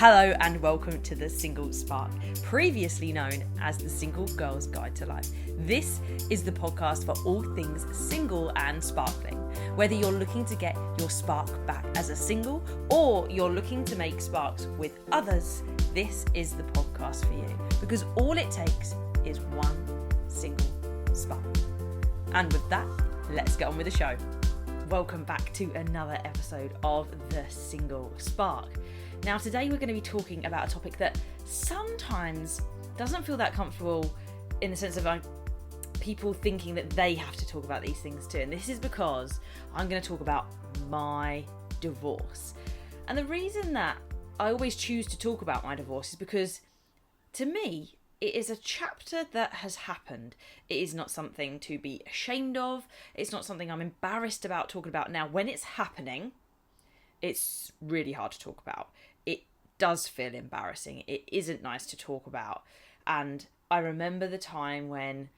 Hello and welcome to The Single Spark, previously known as The Single Girl's Guide to Life. This is the podcast for all things single and sparkling. Whether you're looking to get your spark back as a single or you're looking to make sparks with others, this is the podcast for you, because all it takes is one single spark. And with that, let's get on with the show. Welcome back to another episode of The Single Spark. Now, today we're going to be talking about a topic that sometimes doesn't feel that comfortable in the sense of people thinking that they have to talk about these things too. And this is because I'm going to talk about my divorce. And the reason that I always choose to talk about my divorce is because, to me, it is a chapter that has happened. It is not something to be ashamed of. It's not something I'm embarrassed about talking about. Now, when it's happening, it's really hard to talk about. It does feel embarrassing. It isn't nice to talk about. And I remember the time when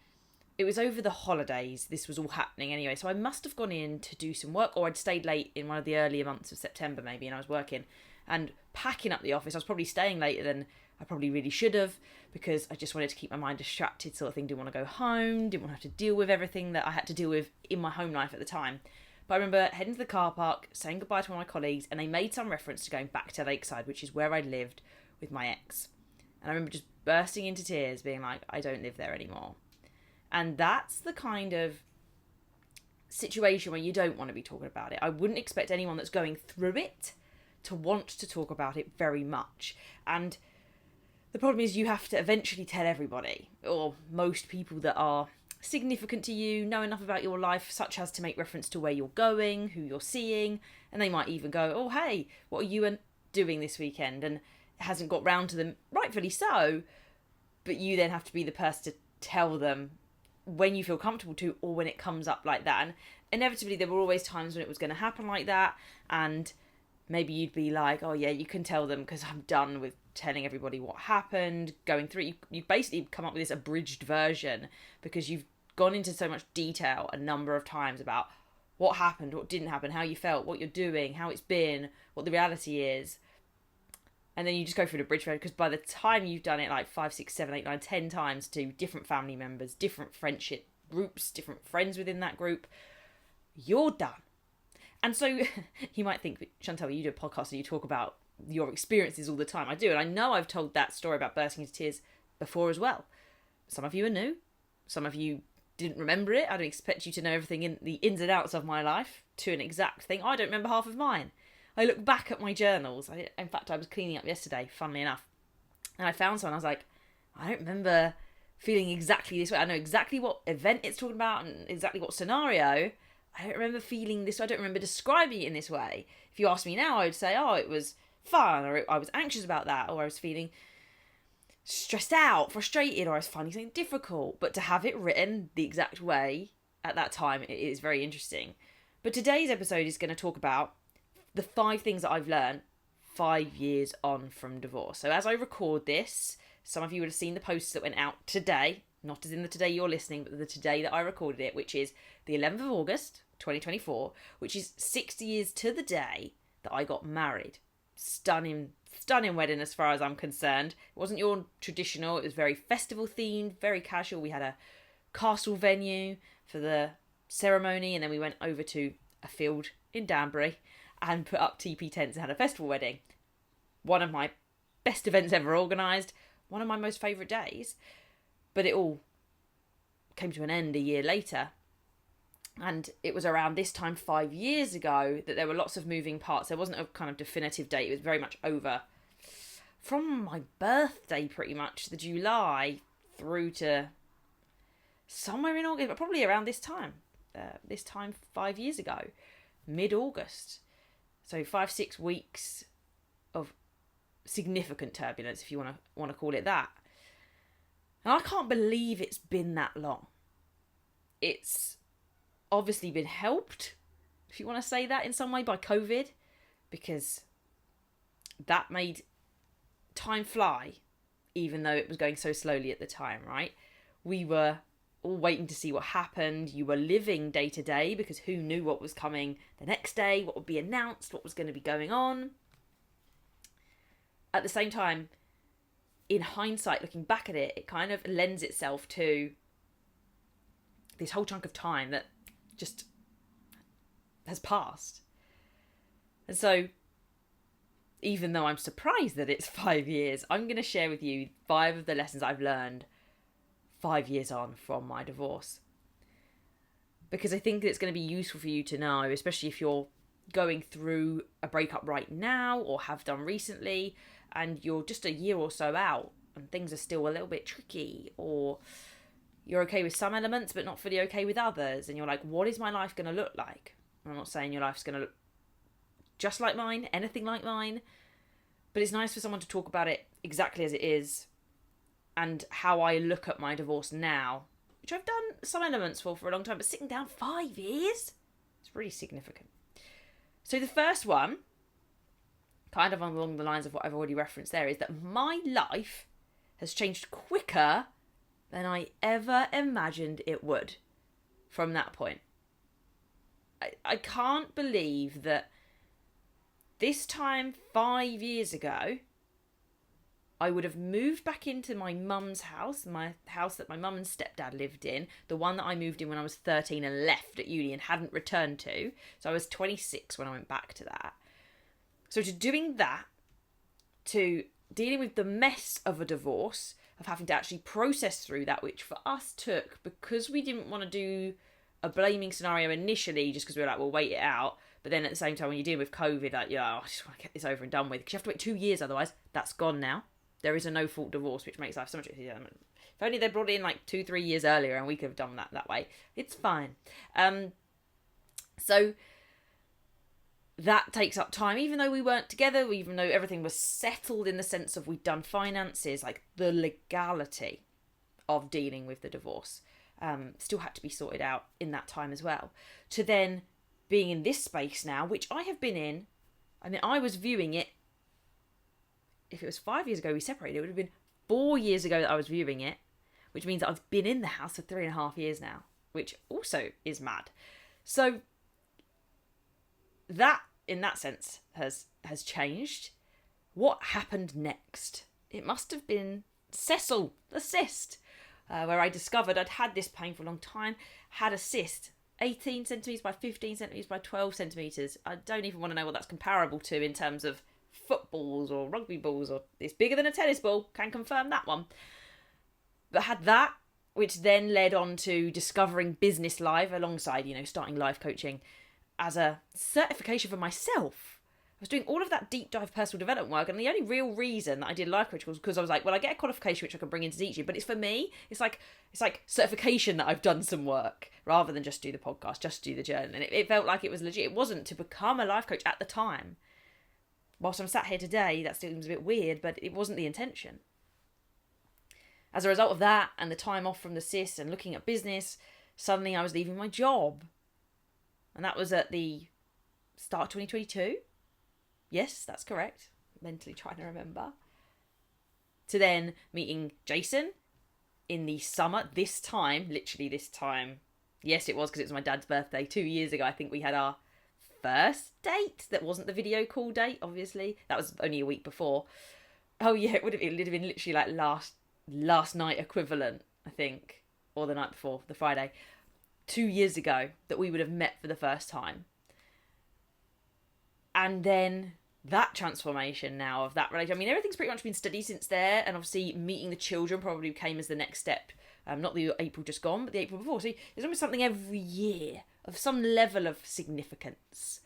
it was over the holidays, this was all happening anyway. So I must have gone in to do some work, or I'd stayed late in one of the earlier months of September maybe, and I was working and packing up the office. I was probably staying later than I probably really should have, because I just wanted to keep my mind distracted sort of thing. Didn't want to go home, didn't want to have to deal with everything that I had to deal with in my home life at the time. But I remember heading to the car park, saying goodbye to one of my colleagues, and they made some reference to going back to Lakeside, which is where I lived with my ex. And I remember just bursting into tears, being like, I don't live there anymore. And that's the kind of situation where you don't want to be talking about it. I wouldn't expect anyone that's going through it to want to talk about it very much. And the problem is you have to eventually tell everybody, or most people that are significant to you, know enough about your life, such as to make reference to where you're going, who you're seeing, and they might even go, oh hey, what are you doing this weekend? And it hasn't got round to them, rightfully so, but you then have to be the person to tell them when you feel comfortable to, or when it comes up like that. And inevitably there were always times when it was going to happen like that, and maybe you'd be like, oh yeah, you can tell them because I'm done with telling everybody what happened, going through. You basically come up with this abridged version because you've gone into so much detail a number of times about what happened, what didn't happen, how you felt, what you're doing, how it's been, what the reality is. And then you just go through the bridge road, because by the time you've done it like 5, 6, 7, 8, 9, 10 times to different family members, different friendship groups, different friends within that group, you're done. And so you might think, Chantal, you do a podcast and you talk about your experiences all the time. I do, and I know I've told that story about bursting into tears before as well. Some of you are new. Some of you didn't remember it. I don't expect you to know everything in the ins and outs of my life to an exact thing. I don't remember half of mine. I look back at my journals. In fact, I was cleaning up yesterday, funnily enough, and I found some. I was like, I don't remember feeling exactly this way. I know exactly what event it's talking about and exactly what scenario. I don't remember feeling this way. I don't remember describing it in this way. If you ask me now, I would say, oh, it was fun, or I was anxious about that, or I was feeling stressed out, frustrated, or I was finding something difficult. But to have it written the exact way at that time, it is very interesting. But today's episode is going to talk about the 5 things that I've learned 5 years on from divorce. So as I record this, some of you would have seen the posts that went out today, not as in the today you're listening, but the today that I recorded it, which is the 11th of August, 2024, which is 6 years to the day that I got married. Stunning wedding as far as I'm concerned. It wasn't your traditional, it was very festival themed, very casual. We had a castle venue for the ceremony, and then we went over to a field in Danbury and put up TP tents and had a festival wedding. One of my best events ever organised, one of my most favourite days. But it all came to an end a year later. And it was around this time 5 years ago that there were lots of moving parts. There wasn't a kind of definitive date. It was very much over from my birthday, pretty much, the July, through to somewhere in August, but probably around this time 5 years ago, mid-August. So 5-6 weeks of significant turbulence, if you want to call it that. And I can't believe it's been that long. It's obviously been helped, if you want to say that in some way, by COVID, because that made time fly, even though it was going so slowly at the time, right? We were all waiting to see what happened. You were living day to day, because who knew what was coming the next day, what would be announced, what was going to be going on. at the same time, in hindsight, looking back at it, it kind of lends itself to this whole chunk of time that just has passed. And so, even though I'm surprised that it's 5 years, I'm going to share with you 5 of the lessons I've learned 5 years on from my divorce. Because I think it's going to be useful for you to know, especially if you're going through a breakup right now or have done recently, and you're just a year or so out and things are still a little bit tricky, or you're okay with some elements but not fully okay with others, and you're like, what is my life going to look like? I'm not saying your life's going to look just like mine, anything like mine, but it's nice for someone to talk about it exactly as it is, and how I look at my divorce now, which I've done some elements for a long time, but sitting down 5 years, it's really significant. So the first one, kind of along the lines of what I've already referenced there, is that my life has changed quicker than I ever imagined it would from that point. I can't believe that this time 5 years ago, I would have moved back into my mum's house, my house that my mum and stepdad lived in, the one that I moved in when I was 13 and left at uni and hadn't returned to. So I was 26 when I went back to that. So to doing that, to dealing with the mess of a divorce, of having to actually process through that, which for us took, because we didn't want to do a blaming scenario initially, just because we were like, we'll wait it out. But then at the same time, when you're dealing with COVID, like, I just want to get this over and done with. Because you have to wait 2 years, otherwise that's gone now. There is a no-fault divorce, which makes life so much easier. If only they brought it in like 2-3 years earlier and we could have done that way. It's fine. So that takes up time, even though we weren't together, even though everything was settled in the sense of we'd done finances, like the legality of dealing with the divorce still had to be sorted out in that time as well. To then being in this space now, which I have been in, I mean, I was viewing it, if it was 5 years ago we separated, it would have been 4 years ago that I was viewing it, which means that I've been in the house for 3.5 years now, which also is mad. So that, in that sense, has changed. What happened next? It must have been Cecil, the cyst, where I discovered I'd had this pain for a long time, had a cyst, 18 centimetres by 15 centimetres by 12 centimetres. I don't even want to know what that's comparable to in terms of footballs or rugby balls, or it's bigger than a tennis ball, can confirm that one. But had that, which then led on to discovering Business Live alongside, starting life coaching as a certification for myself. I was doing all of that deep dive personal development work, and the only real reason that I did life coaching was because I was like, well, I get a qualification which I can bring into teaching, but it's for me. It's like certification that I've done some work rather than just do the podcast, just do the journal. And it felt like it was legit. It wasn't to become a life coach at the time. Whilst I'm sat here today, that still seems a bit weird, but it wasn't the intention. As a result of that and the time off from the cyst and looking at business, suddenly I was leaving my job. And that was at the start of 2022. Yes, that's correct. Mentally trying to remember. To then meeting Jason in the summer, literally this time. Yes, it was because it was my dad's birthday 2 years ago. I think we had our first date. That wasn't the video call date, obviously. That was only a week before. Oh yeah, it would have been literally like last night equivalent, I think. Or the night before, the Friday. 2 years ago that we would have met for the first time. And then that transformation now of that relationship. I mean, everything's pretty much been steady since there, and obviously meeting the children probably came as the next step. Not the April just gone, but the April before. So there's almost something every year of some level of significance.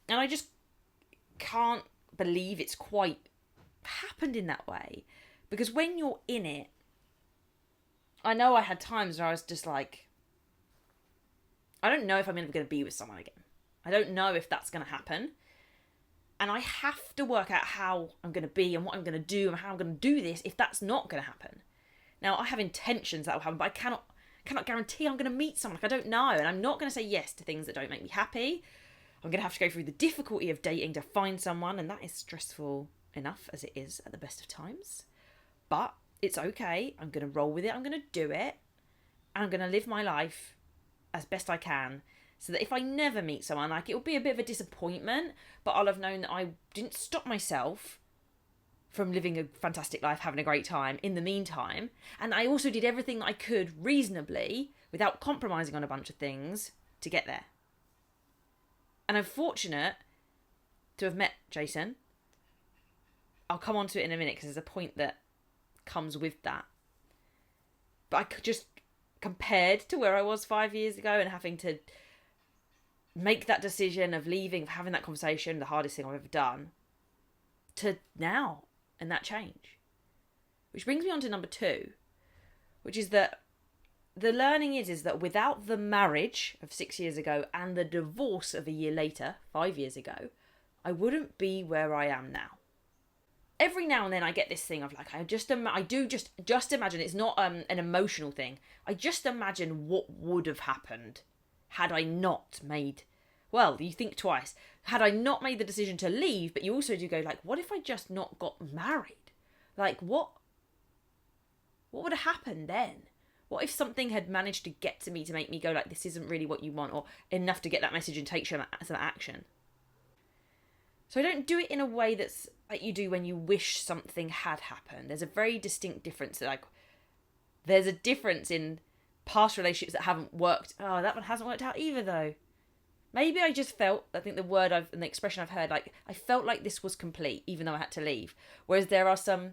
And I just can't believe it's quite happened in that way. Because when you're in it, I know I had times where I was just like, I don't know if I'm ever going to be with someone again. I don't know if that's going to happen. And I have to work out how I'm going to be and what I'm going to do and how I'm going to do this if that's not going to happen. Now, I have intentions that will happen, but I cannot guarantee I'm going to meet someone. Like, I don't know. And I'm not going to say yes to things that don't make me happy. I'm going to have to go through the difficulty of dating to find someone, and that is stressful enough as it is at the best of times. But it's okay. I'm going to roll with it. I'm going to do it. And I'm going to live my life as best I can, so that if I never meet someone, like, it'll be a bit of a disappointment, but I'll have known that I didn't stop myself from living a fantastic life, having a great time in the meantime. And I also did everything that I could reasonably, without compromising on a bunch of things, to get there. And I'm fortunate to have met Jason. I'll come on to it in a minute because there's a point that comes with that. But I could just, compared to where I was 5 years ago and having to make that decision of leaving, of having that conversation, the hardest thing I've ever done, to now, and that change. Which brings me on to number 2, which is that the learning is that without the marriage of 6 years ago and the divorce of a year later, 5 years ago, I wouldn't be where I am now. Every now and then I get this thing of like, I do just imagine, it's not an emotional thing. I just imagine what would have happened had I not made, well, you think twice, had I not made the decision to leave, but you also do go like, what if I just not got married? Like, what would have happened then? What if something had managed to get to me to make me go like, this isn't really what you want, or enough to get that message and take some action? So I don't do it in a way that's like you do when you wish something had happened. There's a very distinct difference. There's a difference in past relationships that haven't worked. Oh, that one hasn't worked out either, though. Maybe I just felt, I think and the expression I've heard, like, I felt like this was complete, even though I had to leave. Whereas there are some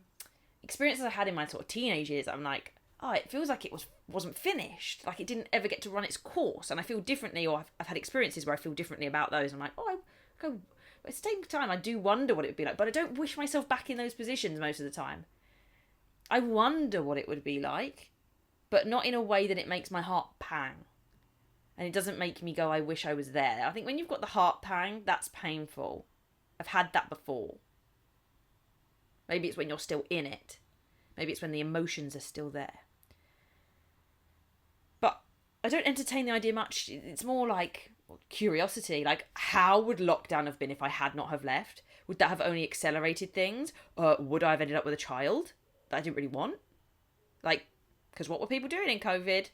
experiences I had in my sort of teenage years, I'm like, oh, it feels like it wasn't finished. Like, it didn't ever get to run its course. And I feel differently, or I've had experiences where I feel differently about those. I'm like, at the same time, I do wonder what it would be like, but I don't wish myself back in those positions most of the time. I wonder what it would be like, but not in a way that it makes my heart pang. And it doesn't make me go, I wish I was there. I think when you've got the heart pang, that's painful. I've had that before. Maybe it's when you're still in it. Maybe it's when the emotions are still there. But I don't entertain the idea much. It's more like curiosity. Like, how would lockdown have been if I had not have left? Would that have only accelerated things? Would I have ended up with a child that I didn't really want? Like, because what were people doing in COVID?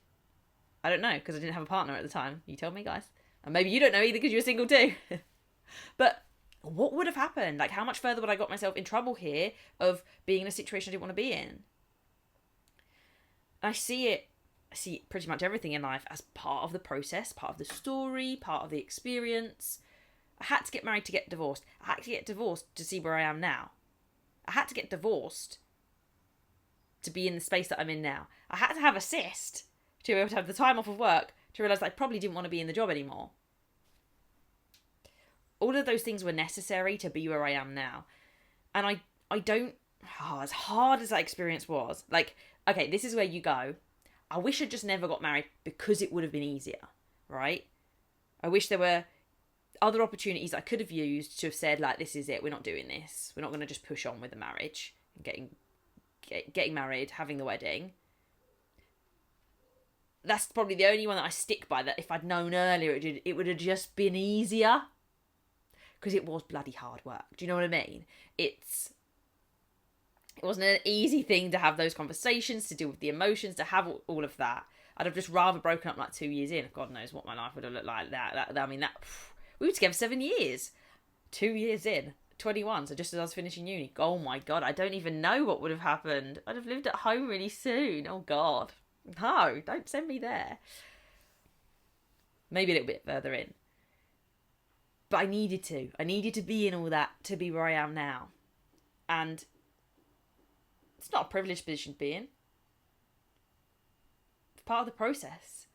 I don't know, because I didn't have a partner at the time. You tell me, guys. And maybe you don't know either because you're single too. But what would have happened? Like, how much further would I got myself in trouble here of being in a situation I didn't want to be in? I see pretty much everything in life as part of the process, part of the story, part of the experience. I had to get married to get divorced. I had to get divorced to see where I am now. I had to get divorced to be in the space that I'm in now. I had to have a cyst to be able to have the time off of work to realise that I probably didn't want to be in the job anymore. All of those things were necessary to be where I am now. And I don't, as hard as that experience was, like, okay, this is where you go. I wish I'd just never got married because it would have been easier, right? I wish there were other opportunities I could have used to have said, like, this is it, we're not doing this. We're not going to just push on with the marriage, and getting married, having the wedding. That's probably the only one that I stick by, that if I'd known earlier, it would have just been easier. Because it was bloody hard work. Do you know what I mean? It wasn't an easy thing to have those conversations, to deal with the emotions, to have all of that. I'd have just rather broken up like 2 years in. God knows what my life would have looked like. We were together 7 years. 2 years in, 21. So just as I was finishing uni. Oh my God, I don't even know what would have happened. I'd have lived at home really soon. Oh God. No, don't send me there. Maybe a little bit further in. But I needed to. I needed to be in all that to be where I am now. And it's not a privileged position to be in. It's part of the process.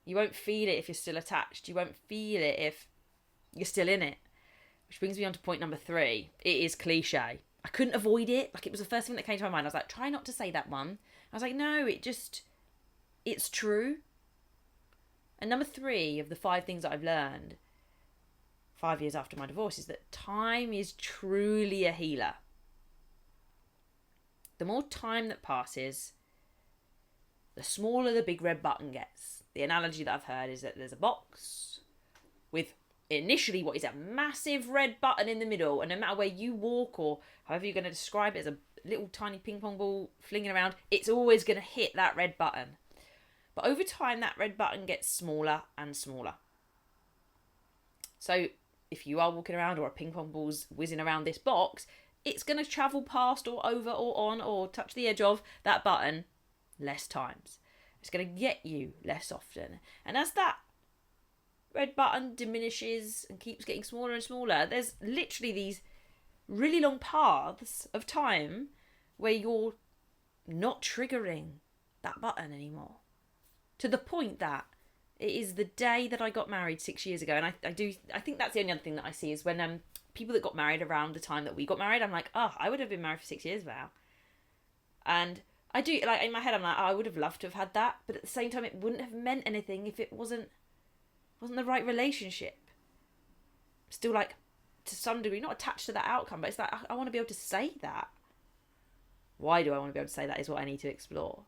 You won't feel it if you're still attached. You won't feel it if you're still in it. Which brings me on to point number 3. It is cliche. I couldn't avoid it. Like, it was the first thing that came to my mind. I was like, try not to say that one. I was like, no, it's true. And number 3 of the 5 things that I've learned 5 years after my divorce is that time is truly a healer. The more time that passes, the smaller the big red button gets. The analogy that I've heard is that there's a box with initially what is a massive red button in the middle, and no matter where you walk or however you're going to describe it, as a little tiny ping pong ball flinging around, it's always going to hit that red button. But over time, that red button gets smaller and smaller. So if you are walking around or a ping pong ball's whizzing around this box, it's going to travel past or over or on or touch the edge of that button less times. It's going to get you less often. And as that red button diminishes and keeps getting smaller and smaller, there's literally these really long paths of time where you're not triggering that button anymore. To the point that it is the day that I got married 6 years ago. And I think that's the only other thing that I see is when people that got married around the time that we got married, I'm like, oh, I would have been married for 6 years now. And I do, like, in my head, I'm like, oh, I would have loved to have had that. But at the same time, it wouldn't have meant anything if it wasn't the right relationship. Still, like, to some degree, not attached to that outcome, but it's like, I want to be able to say that. Why do I want to be able to say that is what I need to explore.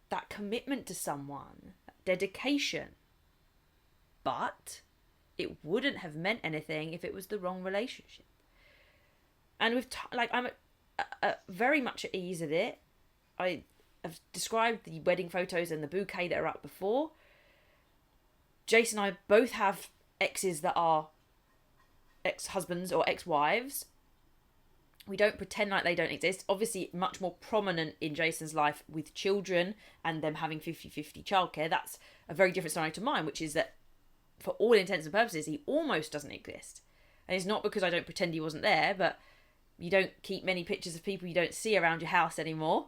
That commitment to someone, that dedication. But it wouldn't have meant anything if it was the wrong relationship. And with I'm very much at ease at it. I have described the wedding photos and the bouquet that are up before. Jason and I both have exes that are ex-husbands or ex-wives. We don't pretend like they don't exist. Obviously, much more prominent in Jason's life with children and them having 50-50 childcare. That's a very different story to mine, which is that for all intents and purposes, he almost doesn't exist. And it's not because I don't pretend he wasn't there, but you don't keep many pictures of people you don't see around your house anymore.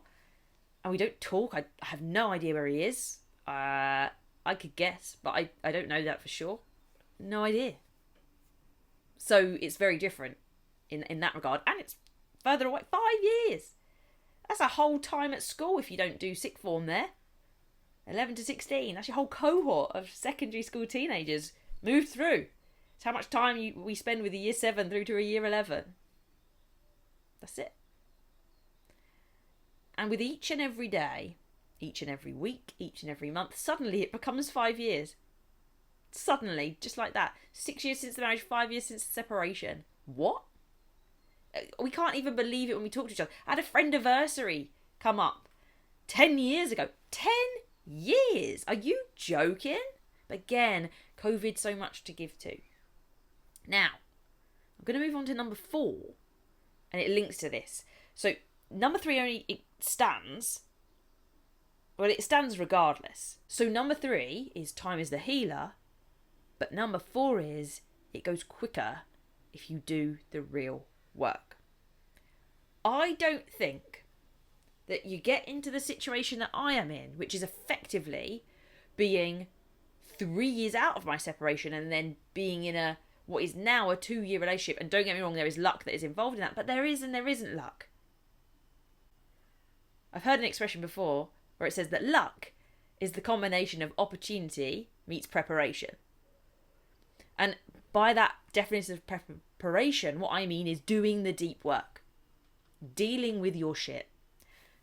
And we don't talk. I have no idea where he is. I could guess, but I don't know that for sure. No idea. So it's very different in that regard. And it's further away. 5 years. That's a whole time at school if you don't do sixth form there. 11 to 16. That's your whole cohort of secondary school teenagers moved through. It's how much time we spend with a year 7 through to a year 11. That's it. And with each and every day, each and every week, each and every month, suddenly it becomes 5 years. Suddenly, just like that. 6 years since the marriage, 5 years since the separation. What? We can't even believe it when we talk to each other. I had a friendiversary come up 10 years ago. 10 years? Are you joking? But again, COVID, so much to give to. Now, I'm going to move on to number 4. And it links to this. So, number 3 only, it stands. Well, it stands regardless. So, number 3 is time is the healer. But number 4 is it goes quicker if you do the real work. I don't think that you get into the situation that I am in, which is effectively being 3 years out of my separation and then being in what is now a 2-year relationship. And don't get me wrong, there is luck that is involved in that, but there is and there isn't luck. I've heard an expression before where it says that luck is the combination of opportunity meets preparation. And by that definition of preparation, what I mean is doing the deep work, dealing with your shit,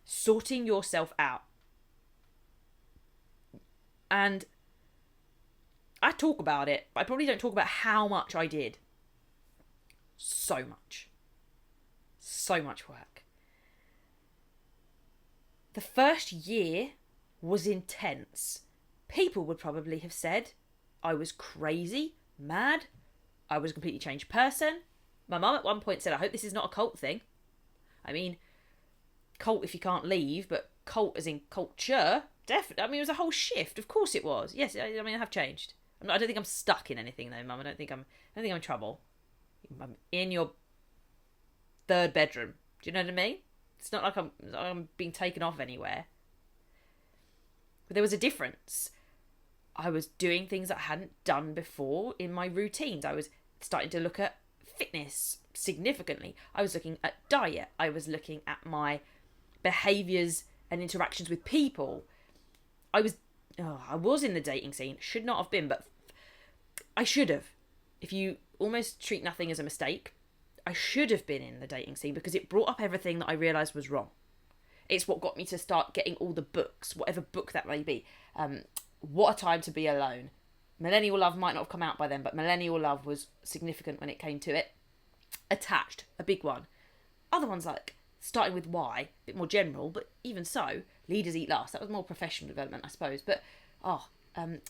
sorting yourself out. And I talk about it, but I probably don't talk about how much I did. So much. So much work. The first year was intense. People would probably have said I was crazy, mad, I was a completely changed person. My mum at one point said, I hope this is not a cult thing. I mean, cult if you can't leave, but cult as in culture, definitely. I mean, it was a whole shift. Of course it was. Yes, I mean, I have changed. I don't think I'm stuck in anything though, Mum. I don't think I'm in trouble. I'm in your 3rd bedroom. Do you know what I mean? It's not like I'm being taken off anywhere. But there was a difference. I was doing things that I hadn't done before in my routines. I was starting to look at fitness significantly. I was looking at diet. I was looking at my behaviours and interactions with people. I was in the dating scene. Should not have been, but I should have. If you almost treat nothing as a mistake, I should have been in the dating scene because it brought up everything that I realised was wrong. It's what got me to start getting all the books, whatever book that may be. What a Time to Be Alone. Millennial Love might not have come out by then, but Millennial Love was significant when it came to it. Attached, a big one. Other ones like Starting with Why, a bit more general, but even so, Leaders Eat Last. That was more professional development, I suppose. But,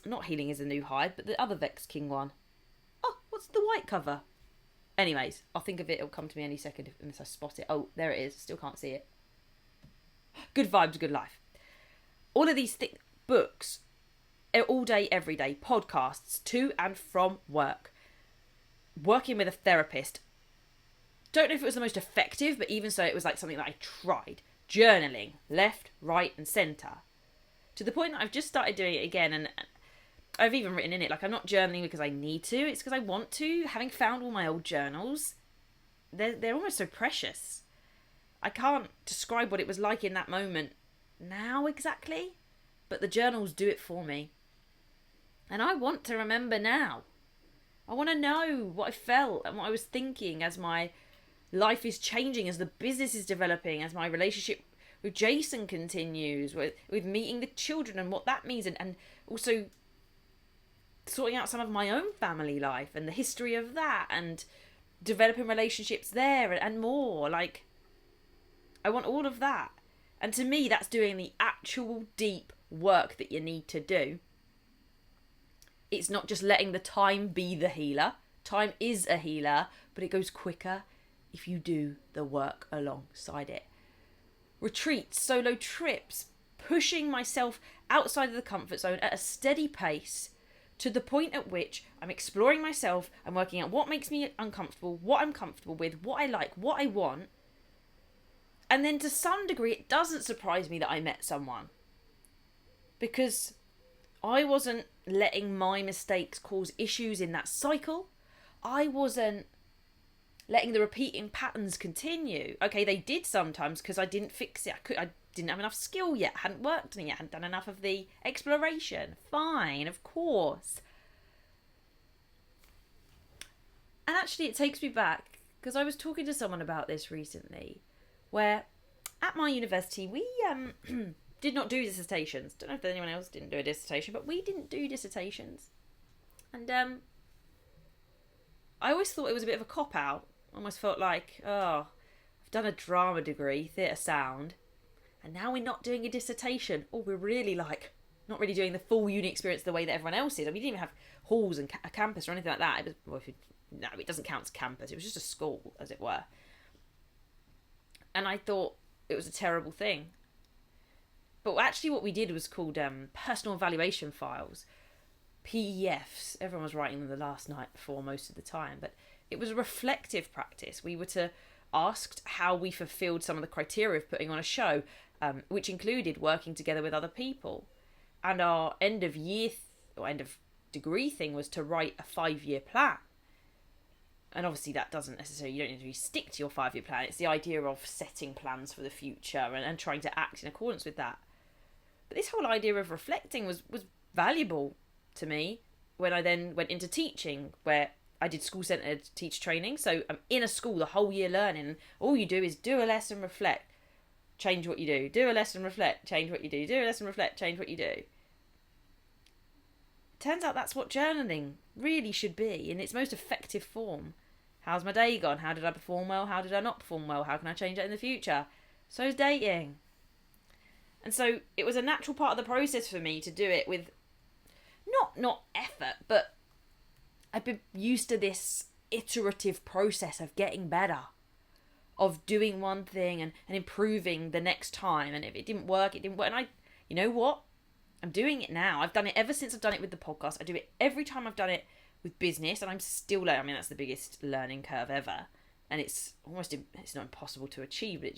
not Healing is a New Hide, but the other Vex King one. Oh, what's the white cover? Anyways, I'll think of it. It'll come to me any second unless I spot it. Oh, there it is. Still can't see it. Good Vibes, Good Life. All of these books, all day, every day, podcasts, to and from work, working with a therapist. Don't know if it was the most effective, but even so, it was like something that I tried. Journaling, left, right, and centre. To the point that I've just started doing it again, and I've even written in it, like, I'm not journaling because I need to, it's because I want to. Having found all my old journals, they're almost so precious. I can't describe what it was like in that moment now exactly, but the journals do it for me. And I want to remember now. I want to know what I felt and what I was thinking as my life is changing, as the business is developing, as my relationship with Jason continues, with meeting the children and what that means, and also sorting out some of my own family life and the history of that, and developing relationships there and more. Like, I want all of that. And to me, that's doing the actual deep work that you need to do. It's not just letting the time be the healer. Time is a healer, but it goes quicker if you do the work alongside it. Retreats, solo trips, pushing myself outside of the comfort zone at a steady pace to the point at which I'm exploring myself and working out what makes me uncomfortable, what I'm comfortable with, what I like, what I want. And then to some degree, it doesn't surprise me that I met someone, because I wasn't letting my mistakes cause issues in that cycle. I wasn't letting the repeating patterns continue. Okay, they did sometimes because I didn't fix it. I didn't have enough skill yet, hadn't worked on it yet, hadn't done enough of the exploration. Fine, of course. And actually it takes me back, because I was talking to someone about this recently, where at my university we did not do dissertations. Don't know if anyone else didn't do a dissertation, but we didn't do dissertations. And I always thought it was a bit of a cop-out. Almost felt like, oh, I've done a drama degree, theatre sound, and now we're not doing a dissertation. Oh, we're really like not really doing the full uni experience the way that everyone else is. I mean, we didn't even have halls and a campus or anything like that. It was, no, it doesn't count as campus. It was just a school, as it were. And I thought it was a terrible thing. But actually what we did was called personal evaluation files, PEFs. Everyone was writing them the last night before most of the time, but it was a reflective practice. We were to asked how we fulfilled some of the criteria of putting on a show, which included working together with other people. And our end of year or end of degree thing was to write a 5-year plan. And obviously that doesn't necessarily, you don't need to stick to your 5-year plan. It's the idea of setting plans for the future and trying to act in accordance with that. But this whole idea of reflecting was valuable to me when I then went into teaching, where I did school-centred teacher training. So I'm in a school the whole year learning. All you do is do a lesson, reflect, change what you do. Do a lesson, reflect, change what you do. Do a lesson, reflect, change what you do. Turns out that's what journaling really should be in its most effective form. How's my day gone? How did I perform well? How did I not perform well? How can I change that in the future? So is dating. And so it was a natural part of the process for me to do it with not effort, but I've been used to this iterative process of getting better, of doing one thing and improving the next time. And if it didn't work, it didn't work. And you know what? I'm doing it now. I've done it ever since I've done it with the podcast. I do it every time I've done it with business, and I'm still learning. I mean, that's the biggest learning curve ever. And it's not impossible to achieve, but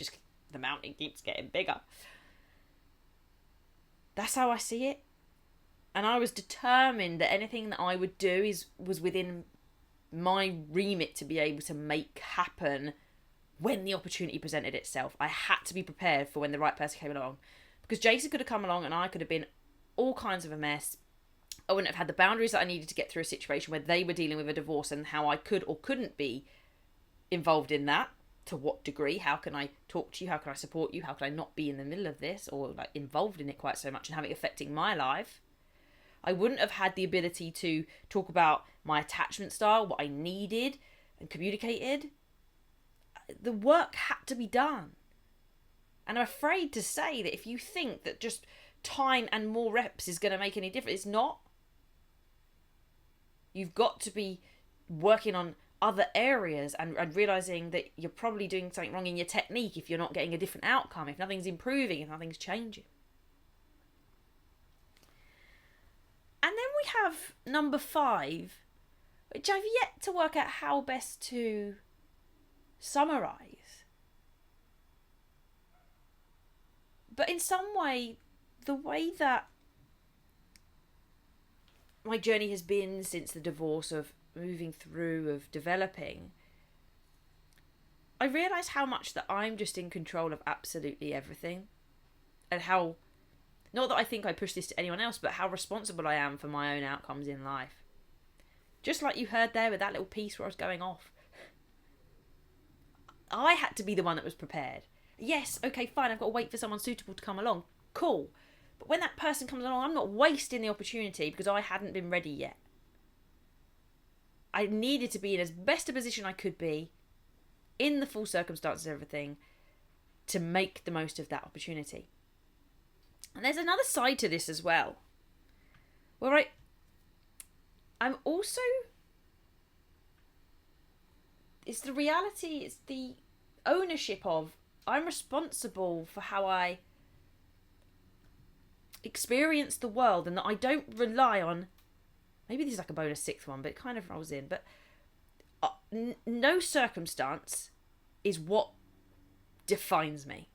the mountain keeps getting bigger. That's how I see it. And I was determined that anything that I would do was within my remit to be able to make happen when the opportunity presented itself. I had to be prepared for when the right person came along. Because Jason could have come along and I could have been all kinds of a mess. I wouldn't have had the boundaries that I needed to get through a situation where they were dealing with a divorce, and how I could or couldn't be involved in that. To what degree? How can I talk to you? How can I support you? How can I not be in the middle of this or like involved in it quite so much and have it affecting my life? I wouldn't have had the ability to talk about my attachment style, what I needed and communicated. The work had to be done. And I'm afraid to say that if you think that just time and more reps is going to make any difference, it's not. You've got to be working on other areas and realizing that you're probably doing something wrong in your technique if you're not getting a different outcome, if nothing's improving, if nothing's changing. And then we have number 5, which I've yet to work out how best to summarize. But in some way, the way that my journey has been since the divorce, of moving through, of developing, I realise how much that I'm just in control of absolutely everything. And how, not that I think I push this to anyone else, but how responsible I am for my own outcomes in life. Just like you heard there with that little piece where I was going off. I had to be the one that was prepared. Yes, okay, fine, I've got to wait for someone suitable to come along. Cool. But when that person comes along, I'm not wasting the opportunity because I hadn't been ready yet. I needed to be in as best a position I could be, in the full circumstances of everything, to make the most of that opportunity. And there's another side to this as well, where I'm also, it's the reality, it's the ownership of, I'm responsible for how I experience the world, and that I don't rely on, maybe this is like a bonus 6th one, but it kind of rolls in, but no circumstance is what defines me.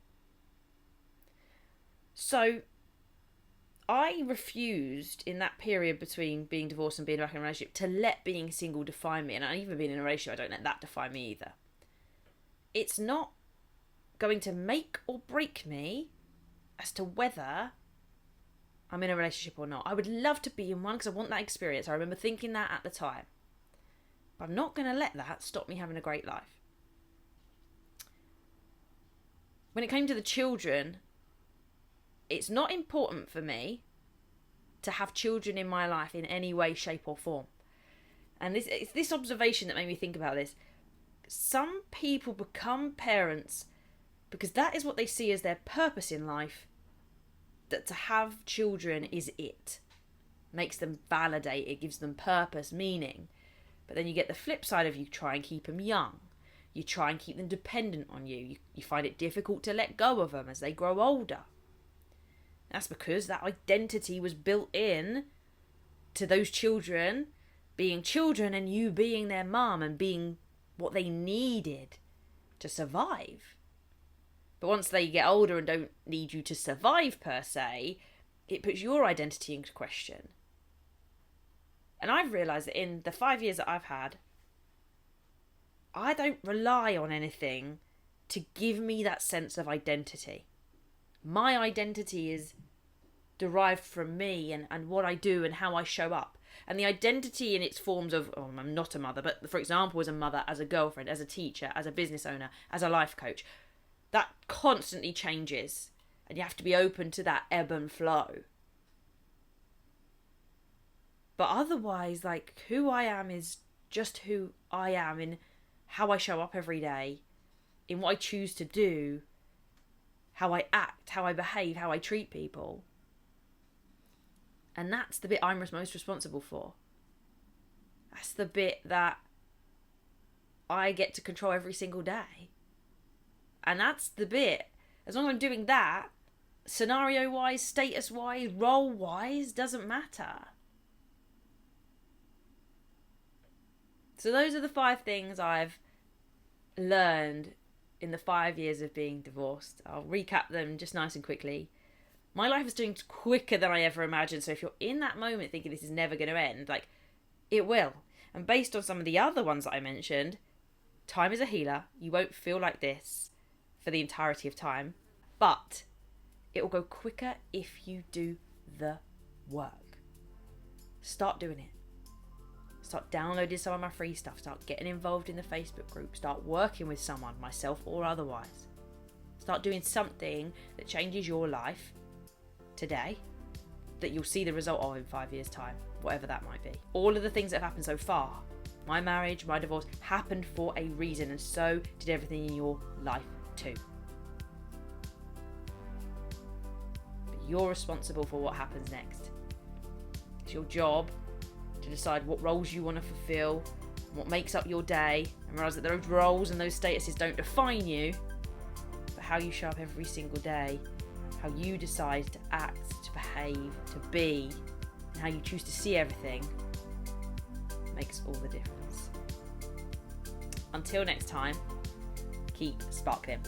So I refused in that period between being divorced and being back in a relationship to let being single define me. And even being in a relationship, I don't let that define me either. It's not going to make or break me as to whether I'm in a relationship or not. I would love to be in one because I want that experience. I remember thinking that at the time. But I'm not going to let that stop me having a great life. When it came to the children, it's not important for me to have children in my life in any way, shape or form. And it's this observation that made me think about this. Some people become parents because that is what they see as their purpose in life. That to have children is it. Makes them validate, it gives them purpose, meaning. But then you get the flip side of, you try and keep them young. You try and keep them dependent on you. You find it difficult to let go of them as they grow older. That's because that identity was built in to those children being children and you being their mum and being what they needed to survive. But once they get older and don't need you to survive per se, it puts your identity into question. And I've realised that in the 5 years that I've had, I don't rely on anything to give me that sense of identity. My identity is derived from me and what I do and how I show up. And the identity in its forms of, oh, I'm not a mother, but for example, as a mother, as a girlfriend, as a teacher, as a business owner, as a life coach, that constantly changes. And you have to be open to that ebb and flow. But otherwise, like, who I am is just who I am in how I show up every day, in what I choose to do, how I act, how I behave, how I treat people. And that's the bit I'm most responsible for. That's the bit that I get to control every single day. And that's the bit, as long as I'm doing that, scenario-wise, status-wise, role-wise, doesn't matter. So those are the 5 things I've learned in the 5 years of being divorced. I'll recap them just nice and quickly. My life is doing quicker than I ever imagined. So if you're in that moment thinking this is never going to end, like, it will. And based on some of the other ones that I mentioned, time is a healer. You won't feel like this for the entirety of time. But it will go quicker if you do the work. Start doing it. Start downloading some of my free stuff. Start getting involved in the Facebook group. Start working with someone, myself or otherwise. Start doing something that changes your life today that you'll see the result of in 5 years' time, whatever that might be. All of the things that have happened so far, my marriage, my divorce, happened for a reason, and so did everything in your life too. But you're responsible for what happens next. It's your job to decide what roles you want to fulfill, what makes up your day, and realise that those roles and those statuses don't define you, but how you show up every single day, how you decide to act, to behave, to be, and how you choose to see everything makes all the difference. Until next time, keep sparkling.